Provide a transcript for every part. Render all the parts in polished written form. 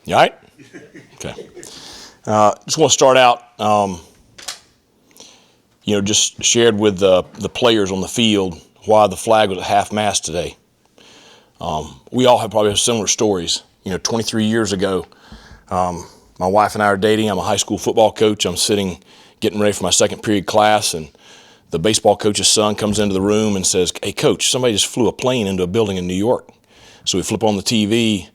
You all right? Okay. Just want to start out, just shared with the players on the field why the flag was at half-mast today. We all have probably similar stories. 23 years ago, my wife and I are dating. I'm a high school football coach. I'm sitting getting ready for my second period class, and the baseball coach's son comes into the room and says, "Hey, coach, somebody just flew a plane into a building in New York." So we flip on the TV,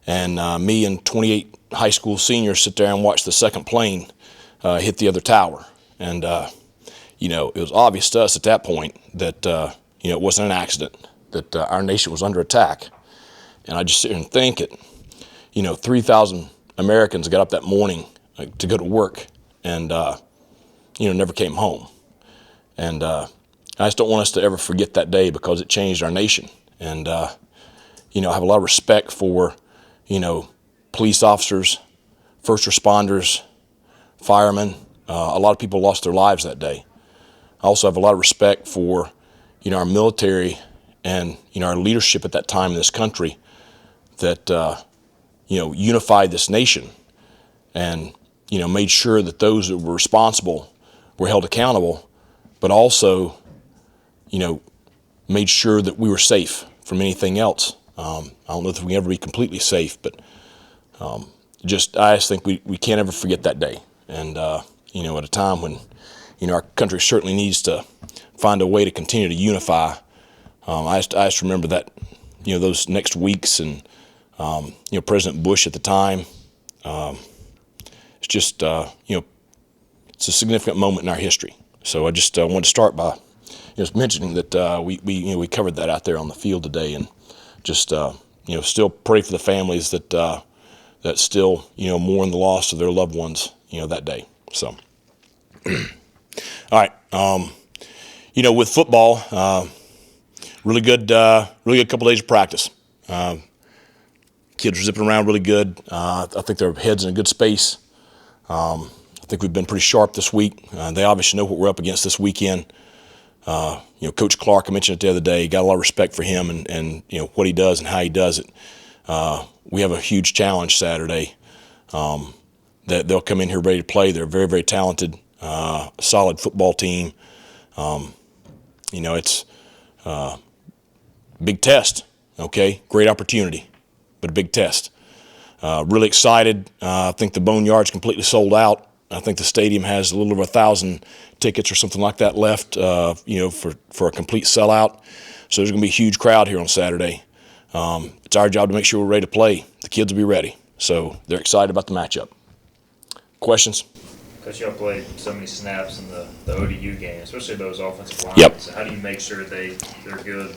and me and 28 high school seniors sit there and watch the second plane hit the other tower. And, it was obvious to us at that point that, it wasn't an accident, that our nation was under attack. And I just sit here and think it, 3,000 Americans got up that morning to go to work and, never came home. And I just don't want us to ever forget that day because it changed our nation. And, I have a lot of respect for, police officers, first responders, firemen. A lot of people lost their lives that day. I also have a lot of respect for, our military and, our leadership at that time in this country that, unified this nation and, made sure that those that were responsible were held accountable, but also, made sure that we were safe from anything else. I don't know if we can ever be completely safe, but I just think we can't ever forget that day. And, at a time when, our country certainly needs to find a way to continue to unify, I just remember that, those next weeks and, President Bush at the time, it's just, it's a significant moment in our history. So I just want to start by just mentioning that we covered that out there on the field today, and just still pray for the families that still mourn the loss of their loved ones that day. So, all right, with football, really good couple days of practice. Kids are zipping around really good. I think their heads in a good space. I think we've been pretty sharp this week. They obviously know what we're up against this weekend. Coach Clark, I mentioned it the other day, got a lot of respect for him and what he does and how he does it. We have a huge challenge Saturday that they'll come in here ready to play. They're a very, very talented, solid football team. It's a big test, okay? Great opportunity, but a big test. Really excited. I think the Boneyard's completely sold out. I think the stadium has a little over 1,000 tickets or something like that left, for a complete sellout. So there's going to be a huge crowd here on Saturday. It's our job to make sure we're ready to play. The kids will be ready. So they're excited about the matchup. Questions? Coach, y'all played so many snaps in the ODU game, especially those offensive lines. Yep. So how do you make sure they're good?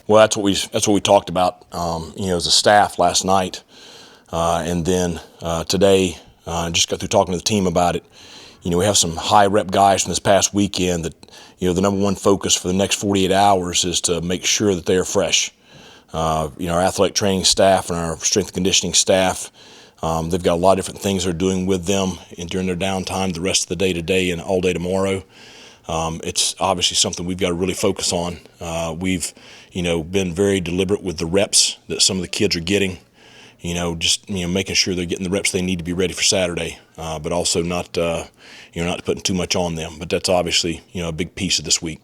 Well, that's what we talked about, as a staff last night, and then today. Just got through talking to the team about it. We have some high rep guys from this past weekend that, the number one focus for the next 48 hours is to make sure that they are fresh. Our athletic training staff and our strength and conditioning staff, they've got a lot of different things they're doing with them during their downtime the rest of the day today and all day tomorrow. It's obviously something we've got to really focus on. We've, been very deliberate with the reps that some of the kids are getting. Making sure they're getting the reps they need to be ready for Saturday, but also not putting too much on them. But that's obviously, a big piece of this week.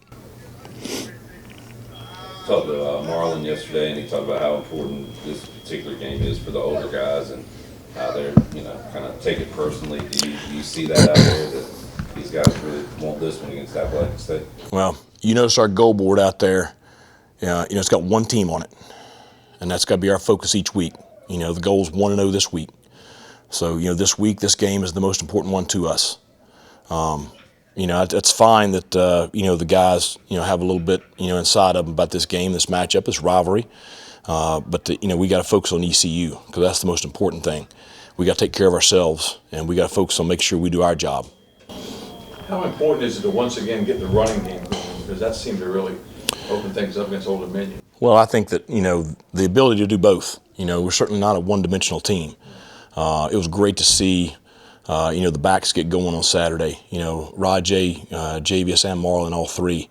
Talked to Marlon yesterday, and he talked about how important this particular game is for the older guys and how they're, kind of take it personally. Do you see that out there, that these guys really want this one against Appalachian State? Well, you notice our goal board out there, it's got one team on it, and that's got to be our focus each week. The goal is 1-0 this week. So, this week, this game is the most important one to us. It's fine that, the guys, have a little bit, inside of them about this game, this matchup, this rivalry. But, we got to focus on ECU because that's the most important thing. We got to take care of ourselves, and we got to focus on making sure we do our job. How important is it to once again get the running game going? Because that seemed to really open things up against Old Dominion. Well, I think that, the ability to do both. We're certainly not a one-dimensional team. It was great to see, the backs get going on Saturday. Rajay, Javius, and Marlon, all three,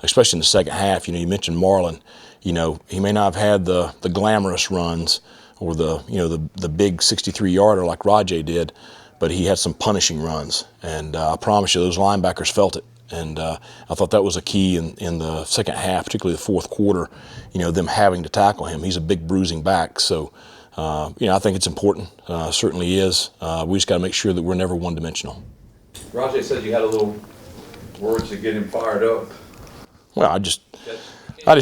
especially in the second half. You mentioned Marlon. He may not have had the glamorous runs or the big 63-yarder like Rajay did, but he had some punishing runs, and I promise you those linebackers felt it. And I thought that was a key in the second half, particularly the fourth quarter, them having to tackle him. He's a big bruising back, so I think it's important. Certainly is. We just got to make sure that we're never one-dimensional. Rajay said you had a little words to get him fired up. Well, I just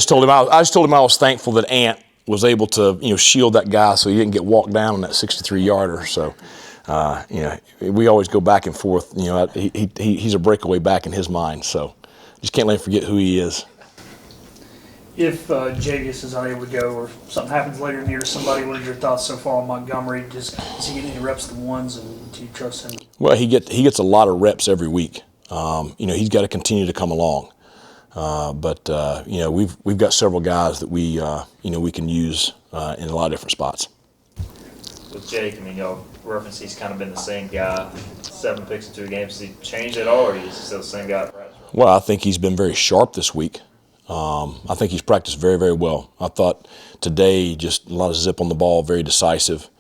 told him I was thankful that Ant was able to shield that guy so he didn't get walked down on that 63-yarder. So. We always go back and forth. He's a breakaway back in his mind, so just can't let him forget who he is. If Jagus is unable to go or something happens later in the year to somebody, what are your thoughts so far on Montgomery? Does he get any reps at the ones, and do you trust him? Well, he gets a lot of reps every week. He's got to continue to come along. But we've got several guys that we can use in a lot of different spots. With Jake, y'all reference he's kind of been the same guy, 7 picks in 2 games. Has he changed at all, or is he still the same guy? Well, I think he's been very sharp this week. I think he's practiced very, very well. I thought today just a lot of zip on the ball, very decisive.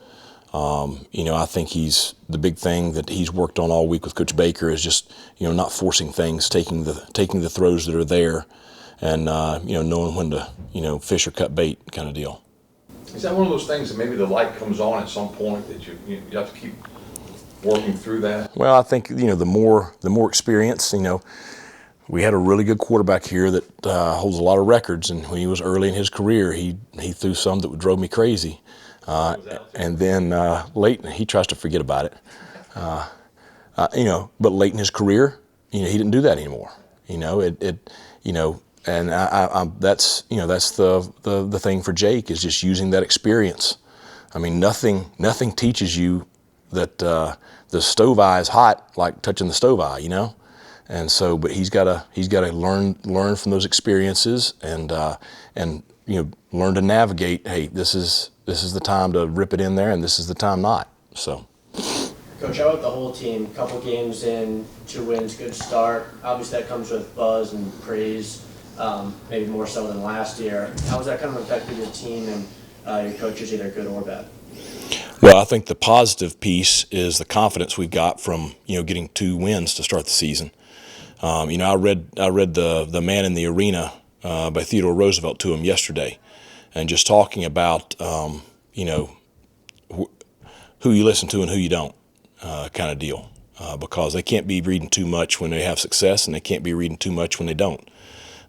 I think the big thing that he's worked on all week with Coach Baker is just not forcing things, taking the throws that are there, and knowing when to fish or cut bait kind of deal. Is that one of those things that maybe the light comes on at some point that you have to keep working through that? Well, I think the more experience. We had a really good quarterback here that holds a lot of records, and when he was early in his career, he threw some that drove me crazy. And then late, he tries to forget about it. But late in his career, he didn't do that anymore. And that's the thing for Jake is just using that experience. Nothing teaches you that the stove eye is hot like touching the stove eye, And so, but he's got to learn from those experiences and learn to navigate. Hey, this is the time to rip it in there, and this is the time not. So. Coach, how about the whole team? Couple games in, 2 wins, good start. Obviously, that comes with buzz and praise. Maybe more so than last year. How has that kind of affected your team and your coaches, either good or bad? Well, I think the positive piece is the confidence we've got from getting 2 wins to start the season. I read the Man in the Arena by Theodore Roosevelt to him yesterday, and just talking about who you listen to and who you don't kind of deal, because they can't be reading too much when they have success, and they can't be reading too much when they don't.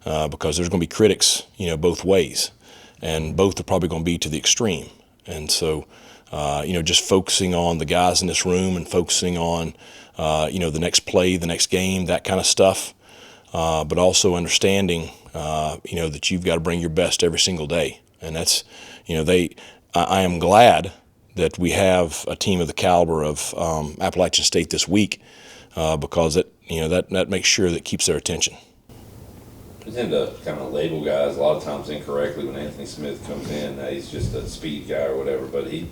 Because there's going to be critics, both ways, and both are probably going to be to the extreme. And so, just focusing on the guys in this room and focusing on, the next play, the next game, that kind of stuff, but also understanding, that you've got to bring your best every single day. And that's, I am glad that we have a team of the caliber of Appalachian State this week, because that makes sure that keeps their attention. We tend to kind of label guys a lot of times incorrectly when Anthony Smith comes in. He's just a speed guy or whatever, but he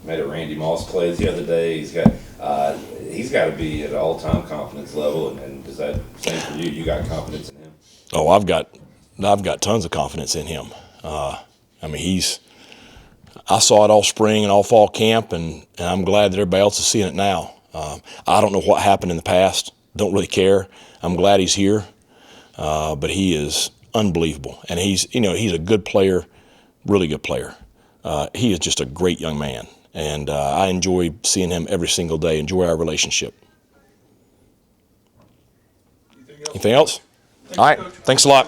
made a Randy Moss play the other day. He's got to be at all-time confidence level, and is that same for you? You got confidence in him? Oh, I've got tons of confidence in him. I saw it all spring and all fall camp, and I'm glad that everybody else is seeing it now. I don't know what happened in the past. Don't really care. I'm glad he's here. But he is unbelievable, and he's a good player, really good player. He is just a great young man, and I enjoy seeing him every single day. Enjoy our relationship. Anything else? All right. Thanks a lot.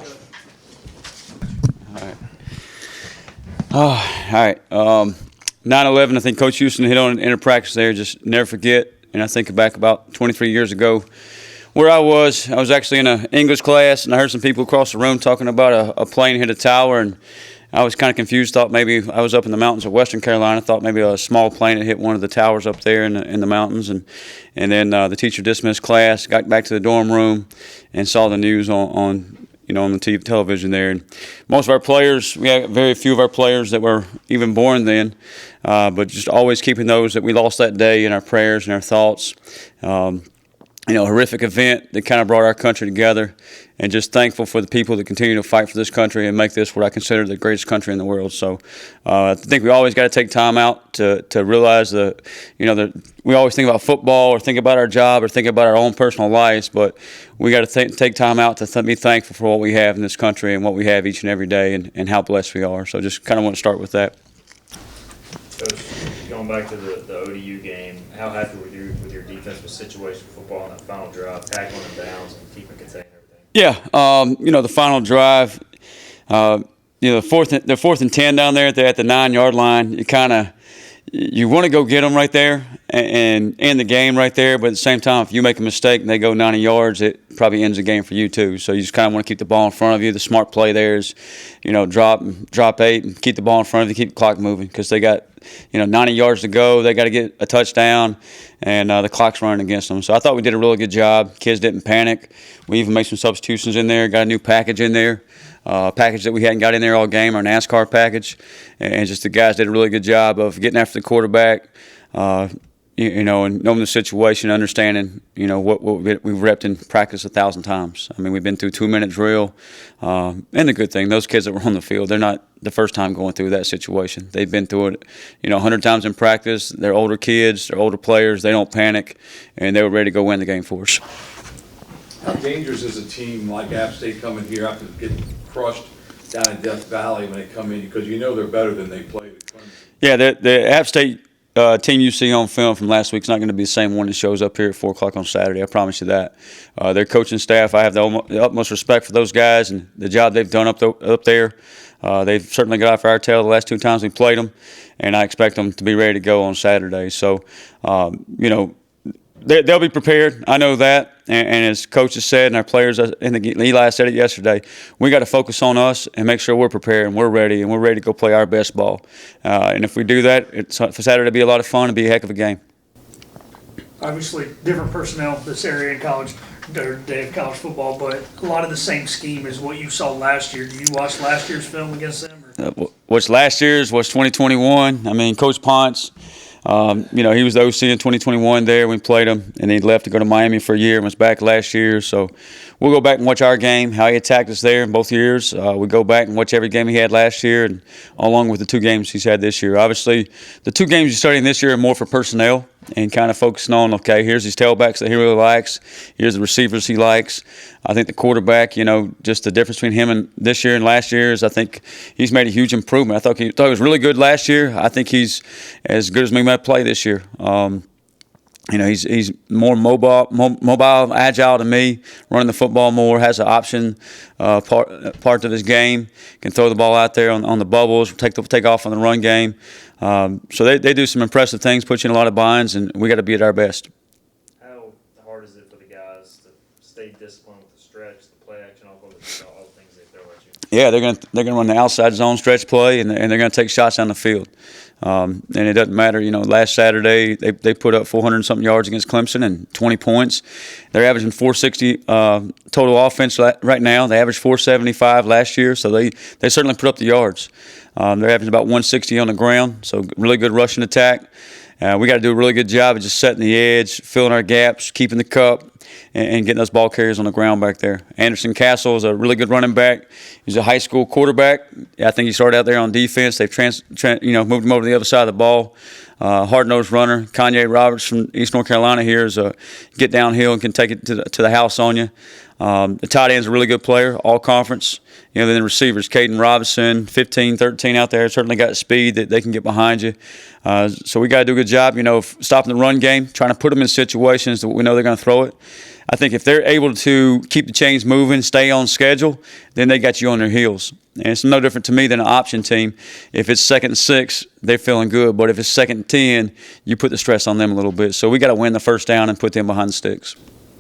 All right. 9/11. I think Coach Houston hit on it in practice there. Just never forget. And I think back about 23 years ago, where I was actually in an English class, and I heard some people across the room talking about a plane hit a tower, and I was kind of confused. Thought maybe I was up in the mountains of Western Carolina. Thought maybe a small plane had hit one of the towers up there in the mountains, and then the teacher dismissed class, got back to the dorm room, and saw the news on the television there. And most of our players, we had very few of our players that were even born then, but just always keeping those that we lost that day in our prayers and our thoughts. horrific event that kind of brought our country together, and just thankful for the people that continue to fight for this country and make this what I consider the greatest country in the world. So I think we always got to take time out to realize we always think about football or think about our job or think about our own personal lives, but we got to take time out to be thankful for what we have in this country and what we have each and every day, and how blessed we are. So just kind of want to start with that. Coach, going back to the ODU game, how happy were you with your defense with situation football on that final drive, tackling them downs and keeping contained everything? Yeah, the final drive, the fourth and 10 down there at the 9-yard line, you want to go get them right there and end the game right there, but at the same time, if you make a mistake and they go 90 yards, it probably ends the game for you too. So you just kind of want to keep the ball in front of you. The smart play there is, drop 8 and keep the ball in front of you, keep the clock moving, because they got 90 yards to go. They got to get a touchdown, and the clock's running against them. So I thought we did a really good job. Kids didn't panic. We even made some substitutions in there, got a new package in there. Package that we hadn't got in there all game, our NASCAR package, and just the guys did a really good job of getting after the quarterback, and knowing the situation, understanding, what we've repped in practice 1,000 times. I mean, we've been through 2-minute drill, and the good thing, those kids that were on the field, they're not the first time going through that situation. They've been through it, 100 times in practice. They're older kids, they're older players, they don't panic, and they were ready to go win the game for us. How dangerous is a team like App State coming here after getting crushed down in Death Valley when they come in, because they're better than they played at Clemson? Yeah, the App State team you see on film from last week is not going to be the same one that shows up here at 4 o'clock on Saturday. I promise you that. Their coaching staff, I have the utmost respect for those guys and the job they've done up there. They've certainly got off our tail the last 2 times we played them, and I expect them to be ready to go on Saturday. So, they'll be prepared. I know that. And as coaches said, and our players, Eli said it yesterday, we got to focus on us and make sure we're prepared and we're ready to go play our best ball. And if we do that, for Saturday it'll be a lot of fun. It'll be a heck of a game. Obviously, different personnel this area in college, they have college football, but a lot of the same scheme as what you saw last year. Did you watch last year's film against them? What's last year's? What's 2021? I mean, Coach Ponce. He was the OC in 2021 there. We played him, and he left to go to Miami for a year and was back last year. So we'll go back and watch our game, how he attacked us there in both years. We go back and watch every game he had last year, and along with the 2 games he's had this year. Obviously, the 2 games he's studying this year are more for personnel and kind of focusing on, okay, here's these tailbacks that he really likes. Here's the receivers he likes. I think the quarterback, just the difference between him and this year and last year is I think he's made a huge improvement. I thought he was really good last year. I think he's as good as we might play this year. He's more mobile, agile than me, running the football more, has an option part of his game, can throw the ball out there on the bubbles, take off on the run game. So they do some impressive things, put you in a lot of binds, and we got to be at our best. How hard is it for the guys to stay disciplined with the stretch, the play action, all the things they throw at you? Yeah, they're gonna run the outside zone stretch play, and they're gonna take shots down the field. And it doesn't matter, last Saturday they put up 400-something yards against Clemson and 20 points. They're averaging 460 total offense right now. They averaged 475 last year, so they certainly put up the yards. They're averaging about 160 on the ground, so really good rushing attack. We got to do a really good job of just setting the edge, filling our gaps, keeping the cup, and getting those ball carriers on the ground back there. Anderson Castle is a really good running back. He's a high school quarterback. I think he started out there on defense. They've moved him over to the other side of the ball. Hard-nosed runner. Kanye Roberts from East North Carolina here is a get downhill and can take it to the house on you. The tight end's a really good player, all conference. Then the receivers, Caden Robinson, 15, 13 out there, certainly got speed that they can get behind you. So we got to do a good job, of stopping the run game, trying to put them in situations that we know they're going to throw it. I think if they're able to keep the chains moving, stay on schedule, then they got you on their heels. And it's no different to me than an option team. If it's 2nd and 6, they're feeling good. But if it's 2nd and 10, you put the stress on them a little bit. So we got to win the first down and put them behind the sticks.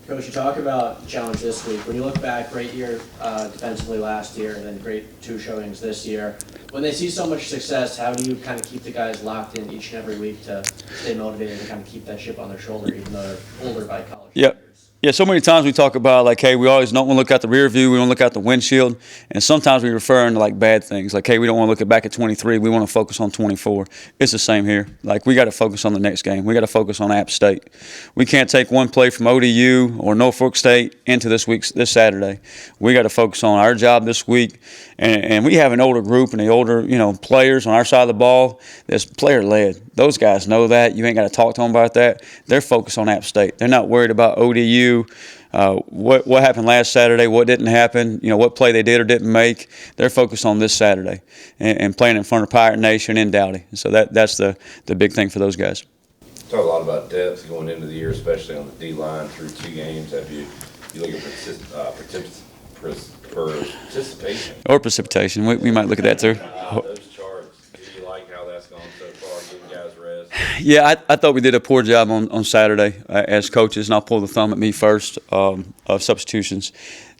Coach, you talk about the challenge this week. When you look back, great year defensively last year, and then great 2 showings this year. When they see so much success, how do you kind of keep the guys locked in each and every week to stay motivated and kind of keep that chip on their shoulder, even though they're older by college Yep. years? Yeah, so many times we talk about like, hey, we always don't want to look out the rear view, we want to look out the windshield, and sometimes we refer to like bad things, like, hey, we don't want to look back at 23, we want to focus on 24. It's the same here. Like, we got to focus on the next game. We got to focus on App State. We can't take one play from ODU or Norfolk State into this Saturday. We got to focus on our job this week, and we have an older group and the older players on our side of the ball that's player led. Those guys know that. You ain't got to talk to them about that. They're focused on App State. They're not worried about ODU. What happened last Saturday, what didn't happen, what play they did or didn't make. They're focused on this Saturday and playing in front of Pirate Nation in Dowdy. So that's the big thing for those guys. Talk a lot about depth going into the year, especially on the D-line through 2 games. Have you look at participation? Or precipitation. We might look at that too. Those charts, do you like how that's gone so far, giving guys rest? Yeah, I thought we did a poor job on Saturday as coaches, and I'll pull the thumb at me first of substitutions.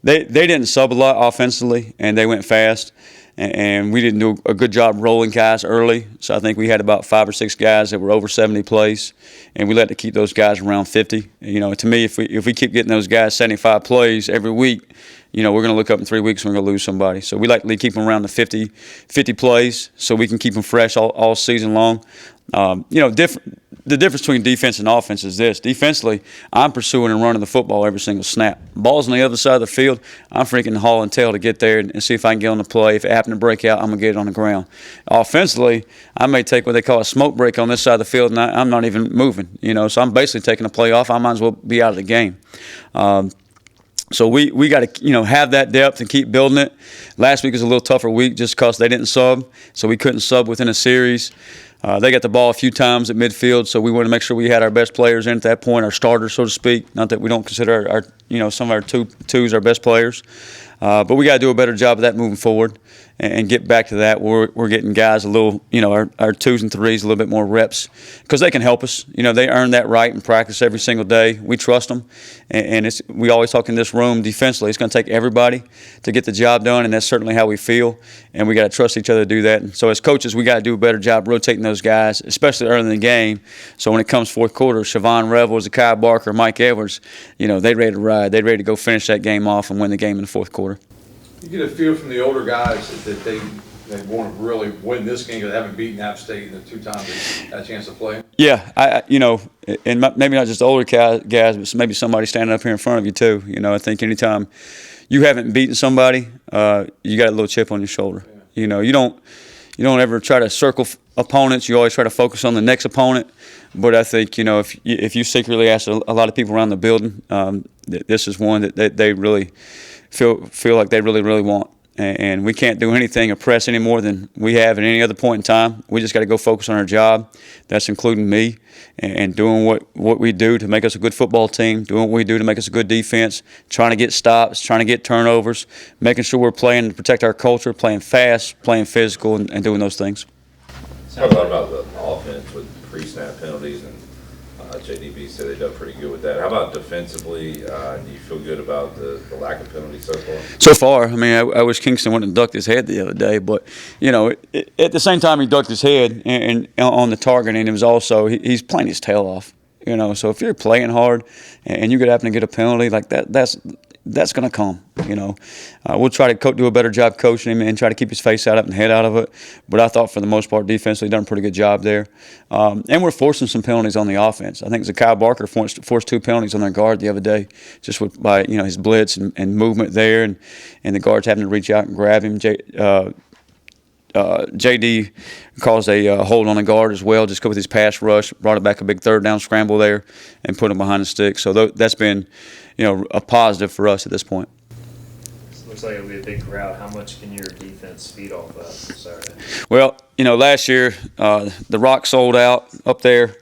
They didn't sub a lot offensively, and they went fast, and we didn't do a good job rolling guys early. So I think we had about 5 or 6 guys that were over 70 plays, and we like to keep those guys around 50. To me, if we keep getting those guys 75 plays every week, we're going to look up in 3 weeks and we're going to lose somebody. So we like to keep them around the 50 plays so we can keep them fresh all season long. The difference between defense and offense is this. Defensively, I'm pursuing and running the football every single snap. Ball's on the other side of the field. I'm freaking hauling tail to get there and see if I can get on the play. If it happens to break out, I'm going to get it on the ground. Offensively, I may take what they call a smoke break on this side of the field, and I'm not even moving. So I'm basically taking a play off. I might as well be out of the game. So we got to have that depth and keep building it. Last week was a little tougher week just because they didn't sub, so we couldn't sub within a series. They got the ball a few times at midfield, so we wanted to make sure we had our best players in at that point, our starters, so to speak. Not that we don't consider our some of our twos our best players, but we got to do a better job of that moving forward and get back to that. We're getting guys a little, our 2s and 3s a little bit more reps because they can help us. They earn that right in practice every single day. We trust them, and we always talk in this room defensively. It's going to take everybody to get the job done, and that's certainly how we feel. And we got to trust each other to do that. And so as coaches, we got to do a better job rotating those guys, especially early in the game. So when it comes fourth quarter, Siobhan Revel, Zakai Barker, Mike Edwards, they ready to ride. They ready to go finish that game off and win the game in the fourth quarter. You get a feel from the older guys that they want to really win this game because they haven't beaten App State in the 2 times they had a chance to play. Yeah, and maybe not just the older guys, but maybe somebody standing up here in front of you too. I think anytime you haven't beaten somebody, you got a little chip on your shoulder. Yeah. You don't ever try to circle opponents. You always try to focus on the next opponent. But I think if you secretly ask a lot of people around the building, this is one that they really feel like they really, really want. And we can't do anything or press any more than we have at any other point in time. We just got to go focus on our job. That's including me and doing what we do to make us a good football team, doing what we do to make us a good defense, trying to get stops, trying to get turnovers, making sure we're playing to protect our culture, playing fast, playing physical, and doing those things. Talk a lot about the offense with pre-snap penalties, and JDB said they've done pretty good with that. How about defensively? Do you feel good about the lack of penalties so far? So far, I wish Kingston wouldn't have ducked his head the other day, but at the same time he ducked his head and on the target, and it was also he's playing his tail off. So if you're playing hard and you could happen to get a penalty like that, that's going to come. We'll try to do a better job coaching him and try to keep his face out of it and head out of it. But I thought for the most part, defensively, done a pretty good job there. And we're forcing some penalties on the offense. I think Zakai Barker forced 2 penalties on their guard the other day, just by his blitz and movement there, and the guards having to reach out and grab him. JD caused a hold on the guard as well, just with his pass rush, brought it back a big 3rd down scramble there, and put him behind the stick. So that's been, a positive for us at this point. Looks like it'll be a big crowd. How much can your defense feed off that Saturday? Well, last year the Rock sold out up there.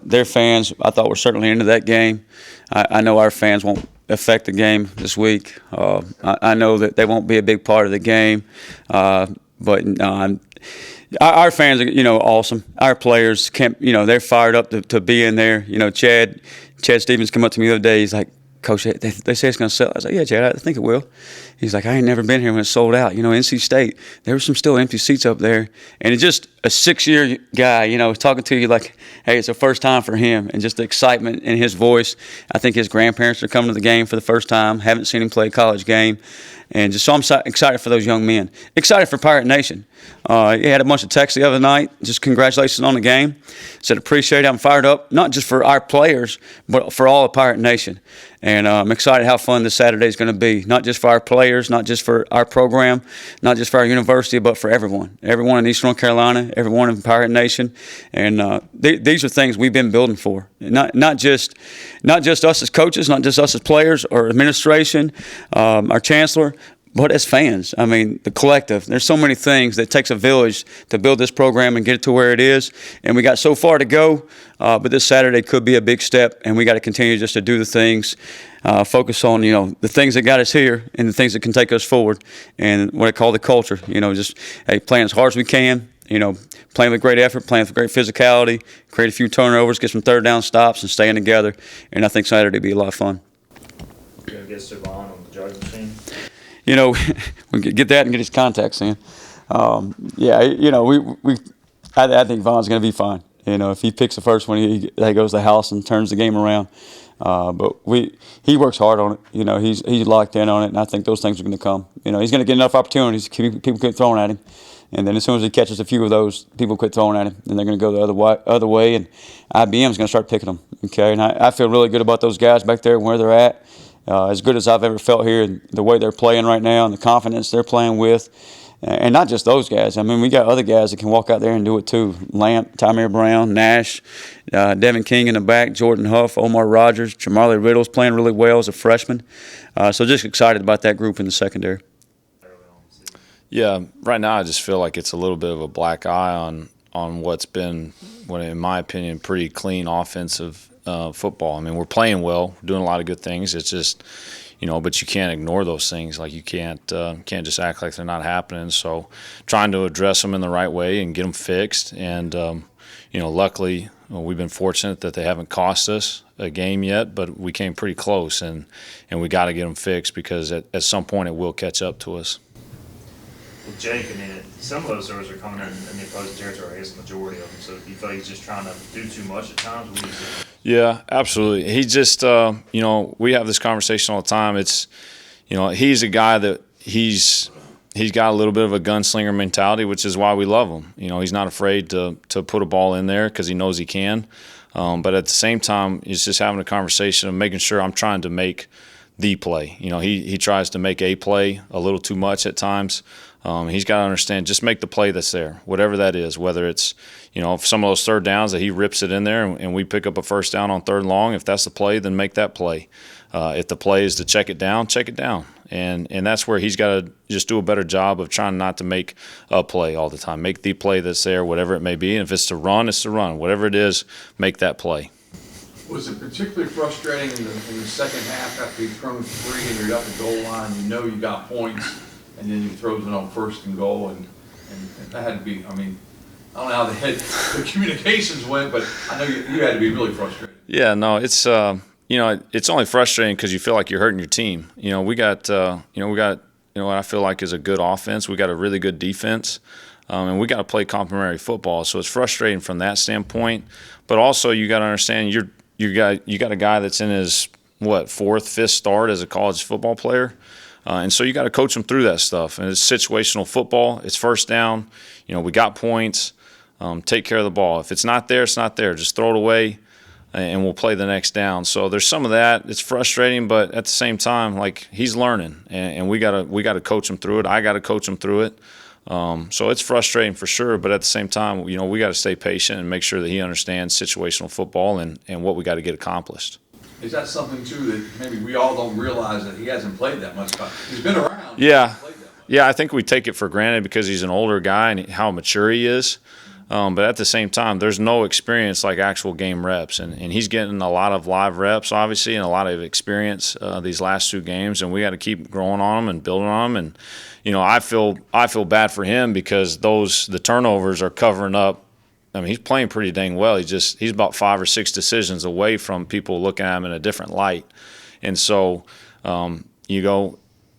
Their fans, I thought, were certainly into that game. I know our fans won't affect the game this week. I know that they won't be a big part of the game. But our fans are, awesome. Our players, they're fired up to be in there. Chad Stevens came up to me the other day. He's like, Coach, they say it's going to sell. I was like, yeah, Chad, I think it will. He's like, I ain't never been here when it sold out. NC State, there were some still empty seats up there. And it's just a 6-year guy, talking to you like, hey, it's the first time for him. And just the excitement in his voice. I think his grandparents are coming to the game for the first time. Haven't seen him play a college game. And just so I'm excited for those young men. Excited for Pirate Nation. He had a bunch of texts the other night. Just congratulations on the game. Said appreciate it. I'm fired up, not just for our players, but for all of Pirate Nation. And I'm excited how fun this Saturday is going to be. Not just for our players, not just for our program, not just for our university, but for everyone. Everyone in East North Carolina, everyone in Pirate Nation. And these are things we've been building for. Not just us as coaches, not just us as players or administration, our chancellor, but as fans. I mean, the collective. There's so many things that it takes a village to build this program and get it to where it is. And we got so far to go, but this Saturday could be a big step, and we got to continue just to do the things, focus on, the things that got us here and the things that can take us forward, and what I call the culture. Just playing as hard as we can, playing with great effort, playing with great physicality, create a few turnovers, get some third down stops, and staying together. And I think Saturday will be a lot of fun. You're going to get Savon on the judge machine? We get that and get his contacts in. I think Vaughn's going to be fine. If he picks the first one, he goes to the house and turns the game around. But he works hard on it. He's locked in on it, and I think those things are going to come. He's going to get enough opportunities. People quit throwing at him, and then as soon as he catches a few of those, people quit throwing at him, and they're going to go the other way, and IBM's going to start picking them. Okay, and I feel really good about those guys back there and where they're at. As good as I've ever felt here, and the way they're playing right now and the confidence they're playing with. And not just those guys. I mean, we got other guys that can walk out there and do it too. Lamp, Tymer Brown, Nash, Devin King in the back, Jordan Huff, Omar Rogers, Jamarli Riddle's playing really well as a freshman. So just excited about that group in the secondary. Yeah, right now I just feel like it's a little bit of a black eye on what's been, in my opinion, pretty clean offensive football. I mean, we're playing well, we're doing a lot of good things. It's just, but you can't ignore those things. Like you can't just act like they're not happening. So trying to address them in the right way and get them fixed. And luckily we've been fortunate that they haven't cost us a game yet, but we came pretty close, and we got to get them fixed because at some point it will catch up to us. Well, Jake, some of those throws are coming in the opposing territory, I guess the majority of them. So do you feel like he's just trying to do too much at times? What do you think? Yeah, absolutely. He just, we have this conversation all the time. It's, he's a guy that he's got a little bit of a gunslinger mentality, which is why we love him. He's not afraid to put a ball in there because he knows he can. But at the same time, he's just having a conversation of making sure I'm trying to make the play. He tries to make a play a little too much at times. He's got to understand, just make the play that's there, whatever that is, whether it's, if some of those third downs that he rips it in there and we pick up a first down on third and long, if that's the play, then make that play. If the play is to check it down, check it down. And that's where he's got to just do a better job of trying not to make a play all the time. Make the play that's there, whatever it may be. And if it's to run, it's to run. Whatever it is, make that play. Was it particularly frustrating in the second half after you've thrown three and you're up the goal line, you got points, and then he throws it on first and goal, and that had to be, I don't know how the communications went, but I know you had to be really frustrated. Yeah, no, it's it's only frustrating because you feel like you're hurting your team. We got what I feel like is a good offense. We got a really good defense, and we got to play complementary football. So it's frustrating from that standpoint. But also you got to understand you got a guy that's in his fourth, fifth start as a college football player. And so you got to coach them through that stuff. And it's situational football. It's first down. We got points. Take care of the ball. If it's not there, it's not there. Just throw it away, and we'll play the next down. So there's some of that. It's frustrating, but at the same time, like, he's learning, and we gotta coach him through it. I got to coach him through it. So it's frustrating for sure, but at the same time, we got to stay patient and make sure that he understands situational football and what we got to get accomplished. Is that something, too, that maybe we all don't realize that he hasn't played that much? He's been around. Yeah. Yeah, I think we take it for granted because he's an older guy and how mature he is. But at the same time, there's no experience like actual game reps. And he's getting a lot of live reps, obviously, and a lot of experience these last two games. And we got to keep growing on them and building on them. And, I feel bad for him because the turnovers are covering up. He's playing pretty dang well. He's about 5 or 6 decisions away from people looking at him in a different light. And so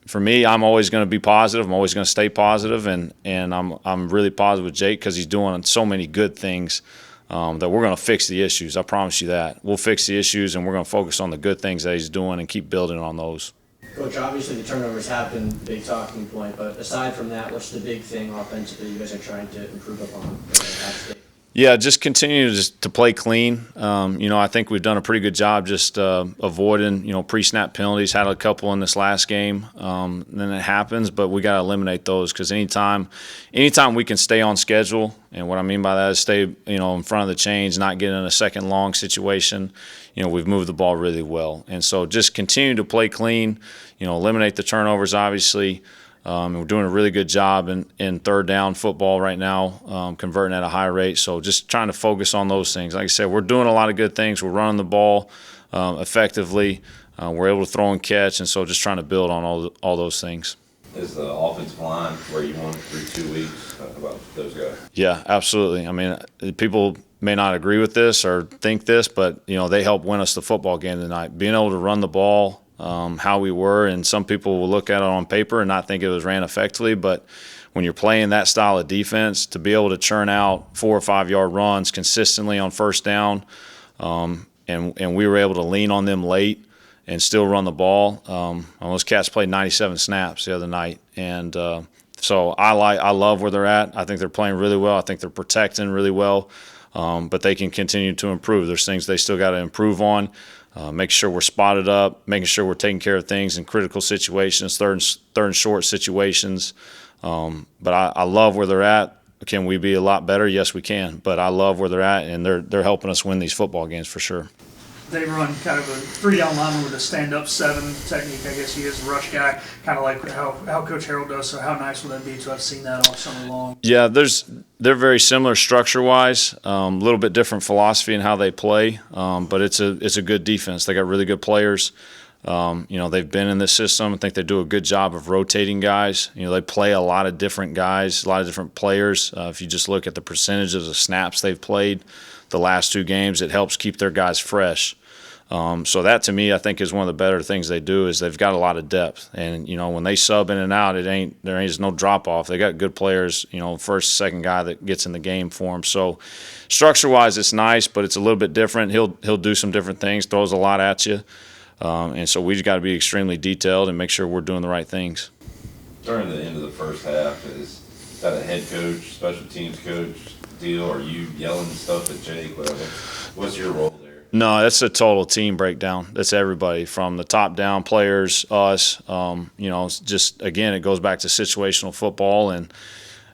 for me, I'm always going to be positive. I'm always going to stay positive, and I'm really positive with Jake because he's doing so many good things that we're going to fix the issues. I promise you that. We'll fix the issues, and we're going to focus on the good things that he's doing and keep building on those. Coach, obviously the turnovers have been a big talking point, but aside from that, what's the big thing offensively you guys are trying to improve upon for App State? Yeah, just continue to play clean. I think we've done a pretty good job just avoiding, pre-snap penalties. Had a couple in this last game. Then it happens, but we got to eliminate those because anytime we can stay on schedule, and what I mean by that is stay, in front of the chains, not get in a second long situation. We've moved the ball really well, and so just continue to play clean. Eliminate the turnovers, obviously. We're doing a really good job in third down football right now, converting at a high rate. So just trying to focus on those things. Like I said, we're doing a lot of good things. We're running the ball effectively. We're able to throw and catch, and so just trying to build on all those things. Is the offensive line where you want it through 2 weeks? Talk about those guys. Yeah, absolutely. I mean, people may not agree with this or think this, but, they helped win us the football game tonight. Being able to run the ball, how we were, and some people will look at it on paper and not think it was ran effectively, but when you're playing that style of defense, to be able to churn out 4 or 5 yard runs consistently on first down, and we were able to lean on them late and still run the ball. Those cats played 97 snaps the other night, and so I love where they're at. I think they're playing really well. I think they're protecting really well, but they can continue to improve. There's things they still got to improve on. Making sure we're spotted up, making sure we're taking care of things in critical situations, third and short situations. But I love where they're at. Can we be a lot better? Yes, we can. But I love where they're at, and they're helping us win these football games for sure. They run kind of a 3-down lineman with a stand-up 7 technique. I guess he is a rush guy, kind of like how Coach Harrell does. So how nice would that be to have seen that all summer long? Yeah, they're very similar structure-wise. A little bit different philosophy in how they play, but it's a good defense. They got really good players. They've been in this system. I think they do a good job of rotating guys. They play a lot of different guys, a lot of different players. If you just look at the percentages of snaps they've played the last 2 games, it helps keep their guys fresh. So that, to me, I think is one of the better things they do is they've got a lot of depth. And, when they sub in and out, there ain't no drop-off. They got good players, first, second guy that gets in the game for them. So structure-wise, it's nice, but it's a little bit different. He'll do some different things, throws a lot at you. And so we just got to be extremely detailed and make sure we're doing the right things. During the end of the first half, is that a head coach, special teams coach deal? Or are you yelling stuff at Jake? What's your role there? No, that's a total team breakdown. That's everybody from the top down, players, us. Just again, it goes back to situational football, and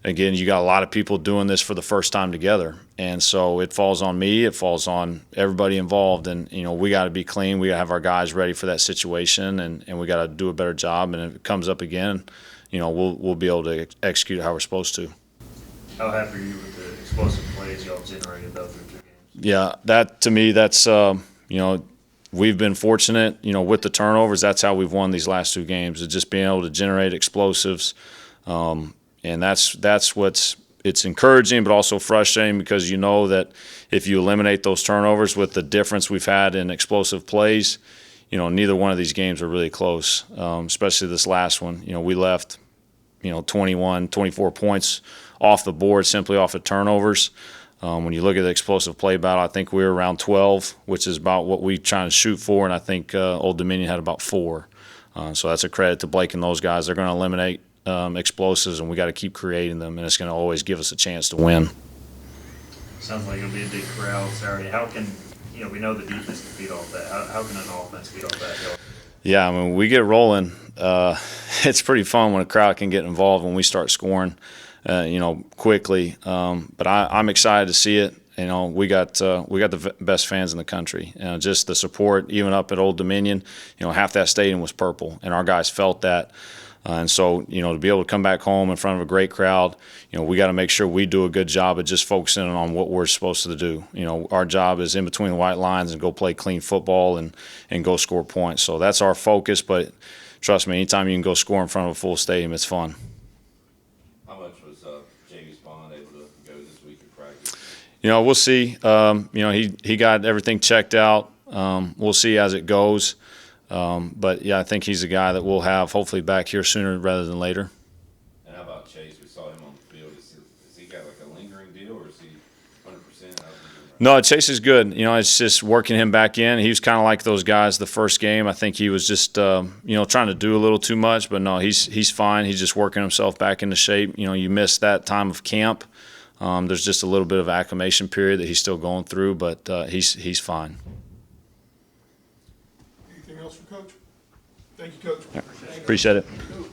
again, you got a lot of people doing this for the first time together, and so it falls on me. It falls on everybody involved, and we got to be clean. We got to have our guys ready for that situation, and we got to do a better job. And if it comes up again, we'll be able to execute how we're supposed to. How happy are you with the explosive plays y'all generated though through 2 games? Yeah, that to me, that's we've been fortunate, with the turnovers. That's how we've won these last 2 games. Is just being able to generate explosives, and that's it's encouraging, but also frustrating because that if you eliminate those turnovers with the difference we've had in explosive plays, neither one of these games are really close. Especially this last one, we left, 21, 24 points off the board simply off of turnovers. When you look at the explosive play battle, I think we were around 12, which is about what we trying to shoot for, and I think Old Dominion had about 4. So that's a credit to Blake and those guys. They're going to eliminate explosives, and we got to keep creating them, and it's going to always give us a chance to win. Sounds like it'll be a big crowd Saturday. How can we know the defense can feed off that? How can an offense feed off that? Yeah, I mean, we get rolling. It's pretty fun when a crowd can get involved when we start scoring. Quickly. But I'm excited to see it. We got the best fans in the country. Just the support, even up at Old Dominion. Half that stadium was purple, and our guys felt that. And so, to be able to come back home in front of a great crowd, we got to make sure we do a good job of just focusing on what we're supposed to do. Our job is in between the white lines and go play clean football and go score points. So that's our focus. But trust me, anytime you can go score in front of a full stadium, it's fun. We'll see. He got everything checked out. We'll see as it goes. But yeah, I think he's a guy that we'll have hopefully back here sooner rather than later. And how about Chase? We saw him on the field. Has he got like a lingering deal, or is he 100%? How's he doing right No, Chase is good. You know, it's just working him back in. He was kind of like those guys the first game. I think he was just, you know, trying to do a little too much. But no, he's fine. He's just working himself back into shape. You know, you miss that time of camp. There's just a little bit of acclimation period that he's still going through, but he's fine. Anything else for Coach? Thank you, Coach. Appreciate it. Coach.